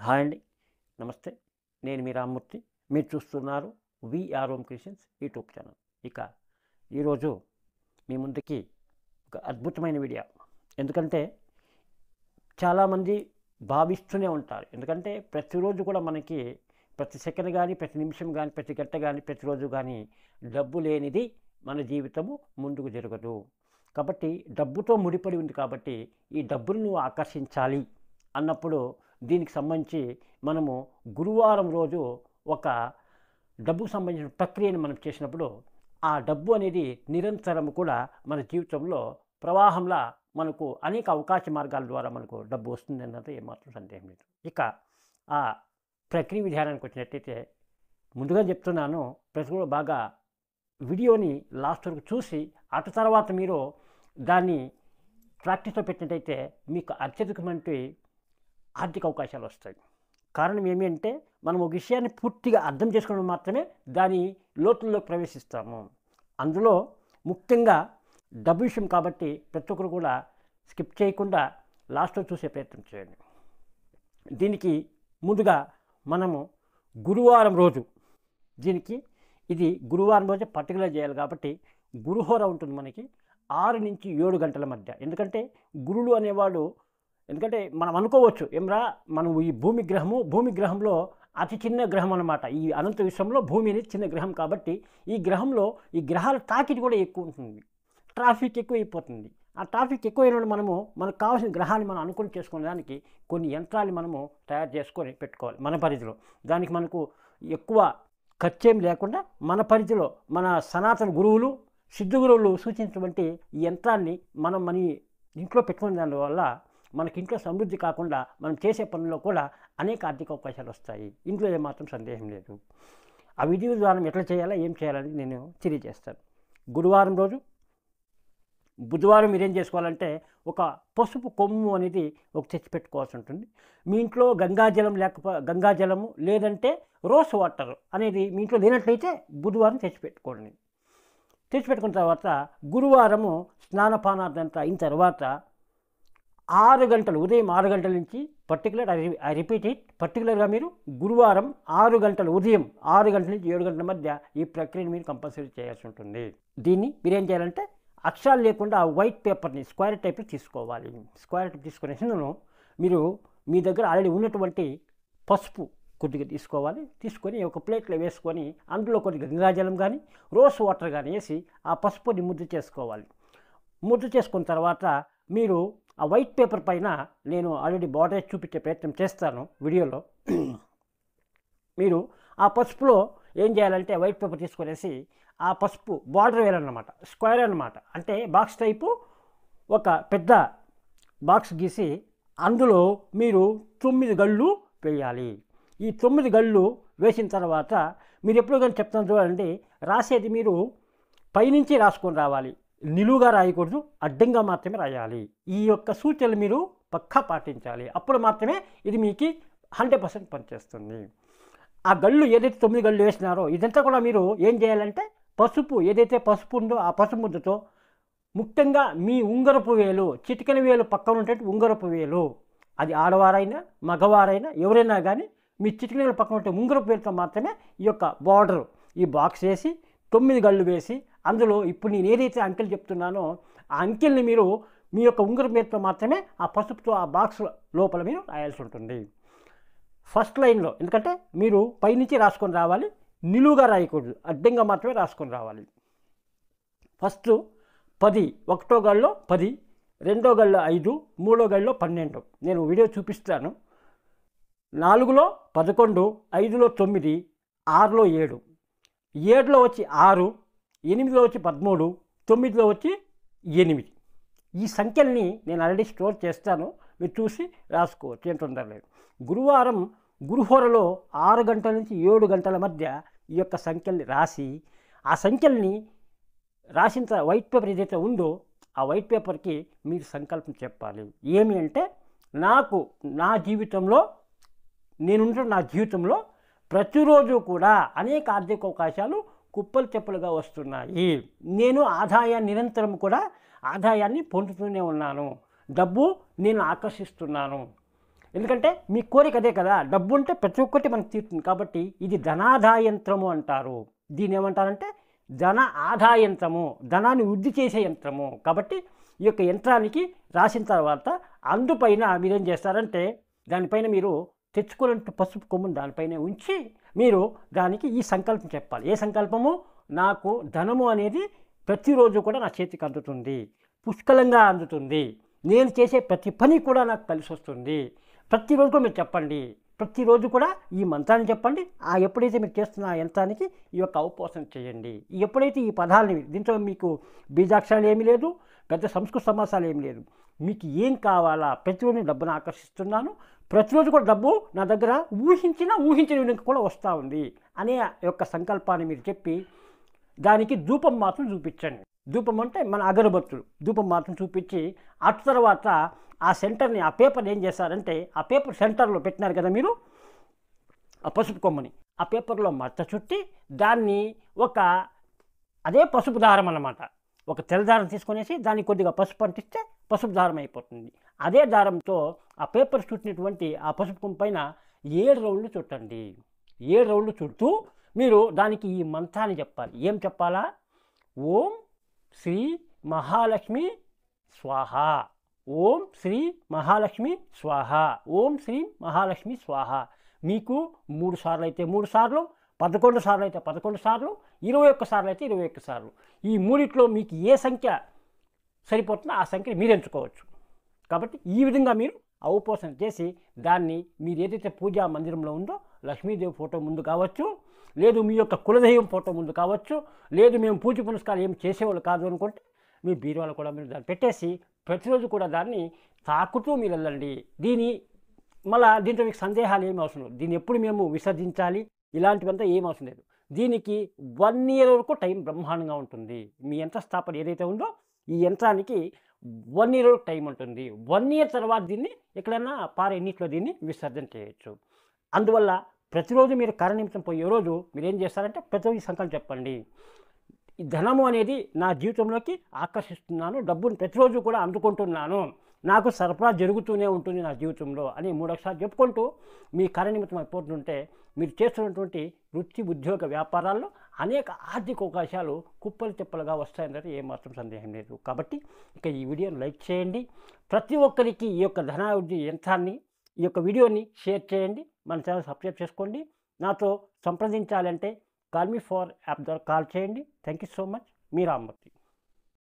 Hi అండి. నమస్తే. నేను మీ రామ్మూర్తి. మీరు చూస్తున్నారు VR home creations YouTube channel. ఇక ఈరోజు మీ ముందుకి ఒక అద్భుతమైన వీడియో. ఎందుకంటే చాలామంది భావిస్తూనే ఉంటారు. ఎందుకంటే ప్రతిరోజు కూడా మనకి ప్రతి సెకండ్ కానీ, ప్రతి నిమిషం కానీ, ప్రతి గంట కానీ, ప్రతిరోజు కానీ డబ్బు లేనిది మన జీవితము ముందుకు జరగదు. కాబట్టి డబ్బుతో ముడిపడి ఉంది. కాబట్టి ఈ డబ్బును నువ్వు ఆకర్షించాలి అన్నప్పుడు దీనికి సంబంధించి మనము గురువారం రోజు ఒక డబ్బుకు సంబంధించిన ప్రక్రియను మనం చేసినప్పుడు ఆ డబ్బు అనేది నిరంతరం కూడా మన జీవితంలో ప్రవాహంలా మనకు అనేక అవకాశ మార్గాల ద్వారా మనకు డబ్బు వస్తుంది అన్నది ఏమాత్రం సందేహం లేదు. ఇక ఆ ప్రక్రియ విధానానికి వచ్చినట్టయితే ముందుగా చెప్తున్నాను, ప్రతి కూడా బాగా వీడియోని లాస్ట్ వరకు చూసి అటు తర్వాత మీరు దాన్ని ప్రాక్టీస్లో పెట్టినట్టయితే మీకు అత్యధికమైన ఆర్థిక అవకాశాలు వస్తాయి. కారణం ఏమి అంటే మనం ఒక విషయాన్ని పూర్తిగా అర్థం చేసుకోవడం మాత్రమే దాని లోతుల్లోకి ప్రవేశిస్తాము. అందులో ముఖ్యంగా డబ్బు విషయం కాబట్టి ప్రతి ఒక్కరు కూడా స్కిప్ చేయకుండా లాస్ట్లో చూసే ప్రయత్నం చేయండి. దీనికి ముందుగా మనము గురువారం రోజు ఇది గురువారం రోజే పర్టికులర్ చేయాలి. కాబట్టి గురుహోర ఉంటుంది మనకి 6 నుంచి 7 గంటల మధ్య. ఎందుకంటే గురుడు అనేవాడు, ఎందుకంటే మనం అనుకోవచ్చు ఏమ్రా మనం ఈ భూమి గ్రహంలో అతి చిన్న గ్రహం అన్నమాట. ఈ అనంత విశ్వంలో భూమి అనేది చిన్న గ్రహం. కాబట్టి ఈ గ్రహంలో ఈ గ్రహాల తాకిడి కూడా ఎక్కువ ఉంటుంది, ట్రాఫిక్ ఎక్కువ అయిపోతుంది. ఆ ట్రాఫిక్ ఎక్కువైన మనకు కావాల్సిన గ్రహాన్ని మనం అనుకూలం చేసుకునే దానికి కొన్ని యంత్రాలు మనము తయారు చేసుకొని పెట్టుకోవాలి మన పరిధిలో. దానికి మనకు ఎక్కువ ఖర్చేం లేకుండా మన పరిధిలో మన సనాతన గురువులు, సిద్ధ గురువులు సూచించినటువంటి ఈ యంత్రాన్ని మనం మన ఇంట్లో పెట్టుకునే దానివల్ల మనకి ఇంట్లో సమృద్ధి కాకుండా మనం చేసే పనుల్లో కూడా అనేక ఆర్థిక అవకాశాలు వస్తాయి. ఇంట్లో ఏమాత్రం సందేహం లేదు. ఆ విధి విధానం ఎట్లా చేయాలా, ఏం చేయాలని నేను తెలియజేస్తాను. గురువారం రోజు, బుధవారం మీరేం చేసుకోవాలంటే ఒక పసుపు కొమ్ము అనేది ఒక తెచ్చి పెట్టుకోవాల్సి ఉంటుంది. మీ ఇంట్లో గంగాజలము లేదంటే రోస్ వాటర్ అనేది మీ ఇంట్లో లేనట్లయితే బుధవారం తెచ్చిపెట్టుకోండి. తెచ్చిపెట్టుకున్న తర్వాత గురువారము స్నానపానాదంతా అయిన తర్వాత 6 గంటలు, ఉదయం 6 గంటల నుంచి ఐ రిపీట్ ఇట్, పర్టికులర్గా మీరు గురువారం 6 గంటలు, ఉదయం 6 గంటల నుంచి 7 గంటల మధ్య ఈ ప్రక్రియను మీరు కంపల్సరీ చేయాల్సి ఉంటుంది. దీన్ని మీరేం చేయాలంటే అక్షరాలు లేకుండా వైట్ పేపర్ని స్క్వేర్ టైప్లో తీసుకోవాలి. స్క్వేర్ టైప్ తీసుకునేసినను మీరు మీ దగ్గర ఆల్రెడీ ఉన్నటువంటి పసుపు కొద్దిగా తీసుకొని ఒక ప్లేట్లో వేసుకొని అందులో కొద్దిగా గంగాజలం కానీ రోస్ వాటర్ కానీ వేసి ఆ పసుపుని ముద్ద చేసుకోవాలి. ముద్ద చేసుకున్న తర్వాత మీరు ఆ వైట్ పేపర్ పైన, నేను ఆల్రెడీ బార్డర్ చూపించే ప్రయత్నం చేస్తాను వీడియోలో, మీరు ఆ పసుపులో ఏం చేయాలంటే వైట్ పేపర్ తీసుకొనేసి ఆ పసుపు బార్డర్ వేయాలన్నమాట. స్క్వేర్ అన్నమాట. అంటే బాక్స్ టైపు ఒక పెద్ద బాక్స్ గీసి అందులో మీరు 9 గళ్ళు వేయాలి. ఈ 9 గళ్ళు వేసిన తర్వాత మీరు ఎప్పుడు కానీ చెప్తాను చూడండి, రాసేది మీరు పైనుంచి రాసుకొని రావాలి. నిలువుగా రాయకూడదు, అడ్డంగా మాత్రమే రాయాలి. ఈ యొక్క సూచనలు మీరు పక్కా పాటించాలి. అప్పుడు మాత్రమే ఇది మీకు 100% పనిచేస్తుంది. ఆ గళ్ళు ఏదైతే 9 గళ్ళు వేసినారో ఇదంతా కూడా మీరు ఏం చేయాలంటే పసుపు, ఏదైతే పసుపు ఉందో ఆ పసుపు ముద్దతో ముఖ్యంగా మీ ఉంగరపు వేలు, చిటికెన వేలు పక్కన ఉండేటి ఉంగరపు వేలు, అది ఆడవారైనా మగవారైనా ఎవరైనా కానీ మీ చిటికెన వేలు పక్కన ఉంటే ఉంగరపు వేలుతో మాత్రమే ఈ యొక్క బార్డర్, ఈ బాక్స్ వేసి 9 గళ్ళు వేసి అందులో ఇప్పుడు నేను ఏదైతే అంకెలు చెప్తున్నానో ఆ అంకెల్ని మీరు మీ యొక్క ఉంగరపు వేలుతో మాత్రమే ఆ పసుపుతో ఆ బాక్స్ లోపల మీరు రాయాల్సి ఉంటుంది. ఫస్ట్ లైన్లో, ఎందుకంటే మీరు పైనుంచి రాసుకొని రావాలి, నిలువుగా రాయకూడదు, అడ్డంగా మాత్రమే రాసుకొని రావాలి. ఫస్ట్ 10, ఒకటో గళ్ళలో 10, రెండో గళ్ళలో 5, మూడో గళ్ళలో 12. నేను వీడియో చూపిస్తాను. 4లో 11, 5లో 9, 6లో 7, 7లో వచ్చి 6, 8లో వచ్చి 13, 9లో వచ్చి 8. ఈ సంఖ్యల్ని నేను ఆల్రెడీ స్టోర్ చేస్తాను, మీరు చూసి రాసుకోవచ్చు, ఏం తొందర లేదు. గురువారం గురుహోరలో 6 గంటల నుంచి 7 గంటల మధ్య ఈ యొక్క సంఖ్యల్ని రాసి ఆ సంఖ్యల్ని రాసిన వైట్ పేపర్ ఏదైతే ఉందో ఆ వైట్ పేపర్కి మీరు సంకల్పం చెప్పాలి. ఏమి అంటే నా జీవితంలో ప్రతిరోజు కూడా అనేక ఆర్థిక అవకాశాలు కుప్పలు తెప్పలుగా వస్తున్నాయి. నేను నిరంతరం కూడా ఆదాయాన్ని పొందుతూనే ఉన్నాను. డబ్బు నేను ఆకర్షిస్తున్నాను. ఎందుకంటే మీ కోరిక అదే కదా, డబ్బు ఉంటే ప్రతి ఒక్కటి మనకు తీరుతుంది. కాబట్టి ఇది ధనాదాయ యంత్రము అంటారు. దీన్ని ఏమంటారంటే ధన ఆదాయ యంత్రము, ధనాన్ని వృద్ధి చేసే యంత్రము. కాబట్టి ఈ యొక్క యంత్రానికి రాసిన తర్వాత అందుపైన మీరేం చేస్తారంటే దానిపైన మీరు తెచ్చుకున్నట్టు పసుపు కొమ్మును దానిపైన ఉంచి మీరు దానికి ఈ సంకల్పం చెప్పాలి. ఏ సంకల్పము? నాకు ధనము అనేది ప్రతిరోజు కూడా నా చేతికి అందుతుంది, పుష్కలంగా అందుతుంది, నేను చేసే ప్రతి పని కూడా నాకు కలిసి వస్తుంది. ప్రతిరోజు కూడా మీరు చెప్పండి, ప్రతిరోజు కూడా ఈ మంత్రాన్ని చెప్పండి. ఎప్పుడైతే మీరు చేస్తున్న ఆ యంత్రానికి ఈ యొక్క అవపోసన చేయండి. ఎప్పుడైతే ఈ పదాలని, దీంట్లో మీకు బీజాక్షరాలు ఏమీ లేదు, పెద్ద సంస్కృత సమాసాలు ఏమీ లేదు, మీకు ఏం కావాలా, ప్రతిరోజు డబ్బును ఆకర్షిస్తున్నాను, ప్రతిరోజు కూడా డబ్బు నా దగ్గర ఊహించిన కూడా వస్తూ ఉంది అనే యొక్క సంకల్పాన్ని మీరు చెప్పి దానికి ధూపం మాత్రం చూపించండి. ధూపం అంటే మన అగరబత్తులు, ధూపం మాత్రం చూపించి ఆ తర్వాత ఆ సెంటర్ని, ఆ పేపర్ని ఏం చేస్తారంటే ఆ పేపర్ సెంటర్లో పెట్టినారు కదా మీరు ఆ పసుపు కొమ్మని, ఆ పేపర్లో మచ్చ చుట్టి దాన్ని అదే పసుపు దారం అన్నమాట, ఒక తెల్ల దారం తీసుకొనేసి దానికి కొద్దిగా పసుపు అంటిస్తే పసుపు దారం అయిపోతుంది. అదే దారంతో ఆ పేపర్ చుట్టినటువంటి ఆ పసుపు కొమ్మ పైన 7 రౌండ్లు చుట్టండి. 7 రౌండ్లు చుట్టూ మీరు దానికి ఈ మంత్రాన్ని చెప్పాలి. ఏం చెప్పాలా? ఓం శ్రీ మహాలక్ష్మి స్వాహ, ఓం శ్రీ మహాలక్ష్మి స్వాహ, ఓం శ్రీ మహాలక్ష్మి స్వాహ. మీకు 3 సార్లు అయితే 3 సార్లు, 11 సార్లు అయితే 11 సార్లు, 21 సార్లు అయితే 21 సార్లు. ఈ మూడిట్లో మీకు ఏ సంఖ్య సరిపోతుందో ఆ సంఖ్యని మీరు ఎంచుకోవచ్చు. కాబట్టి ఈ విధంగా మీరు అవపోసన చేసి దాన్ని మీరు ఏదైతే పూజా మందిరంలో ఉందో లక్ష్మీదేవి ఫోటో ముందు కావచ్చు, లేదు మీ యొక్క కులదైవం ఫోటో ముందు కావచ్చు, లేదు మేము పూజ పునస్కారం ఏమి చేసేవాళ్ళు కాదు అనుకుంటే మీ బీరువాలో కూడా మీరు దాన్ని పెట్టేసి ప్రతిరోజు కూడా దాన్ని తాకుతూ మీరు వెళ్ళండి. దీంట్లో మీకు సందేహాలు ఏమి అవసరం లేదు. దీన్ని ఎప్పుడు మేము విసర్జించాలి ఇలాంటివంతా ఏం అవసరం లేదు. దీనికి 1 ఇయర్ వరకు టైం బ్రహ్మాండంగా ఉంటుంది. మీ యంత్ర స్థాపన ఏదైతే ఉందో ఈ యంత్రానికి 1 ఇయర్ వరకు టైం ఉంటుంది. 1 ఇయర్ తర్వాత దీన్ని ఎక్కడైనా పారే నీటిలో దీన్ని విసర్జన చేయొచ్చు. అందువల్ల ప్రతిరోజు మీరు కార్యనిమిత్తం పోయే రోజు మీరు ఏం చేస్తారంటే ప్రతిరోజు సంకల్పం చెప్పండి. ఈ ధనము అనేది నా జీవితంలోకి ఆకర్షిస్తున్నాను, డబ్బును ప్రతిరోజు కూడా అందుకుంటున్నాను, నాకు సరఫరా జరుగుతూనే ఉంటుంది నా జీవితంలో అని 3 అక్షరాలు చెప్పుకుంటూ మీ కార్యనిమిత్తం అయిపోతుంటే మీరు చేస్తున్నటువంటి వృత్తి, ఉద్యోగ, వ్యాపారాల్లో అనేక ఆర్థిక అవకాశాలు కుప్పలు తిప్పలుగా వస్తాయన్నది ఏమాత్రం సందేహం లేదు. కాబట్టి ఇక ఈ వీడియోని లైక్ చేయండి. ప్రతి ఒక్కరికి ఈ యొక్క ధనాభివృద్ధి యంత్రాన్ని, ఈ యొక్క వీడియోని షేర్ చేయండి. మన ఛానల్ సబ్స్క్రైబ్ చేసుకోండి. నాతో సంప్రదించాలంటే కాల్ మీ ఫర్ యాప్ ద్వారా కాల్ చేయండి. Thank you so much. Me Rammurthy.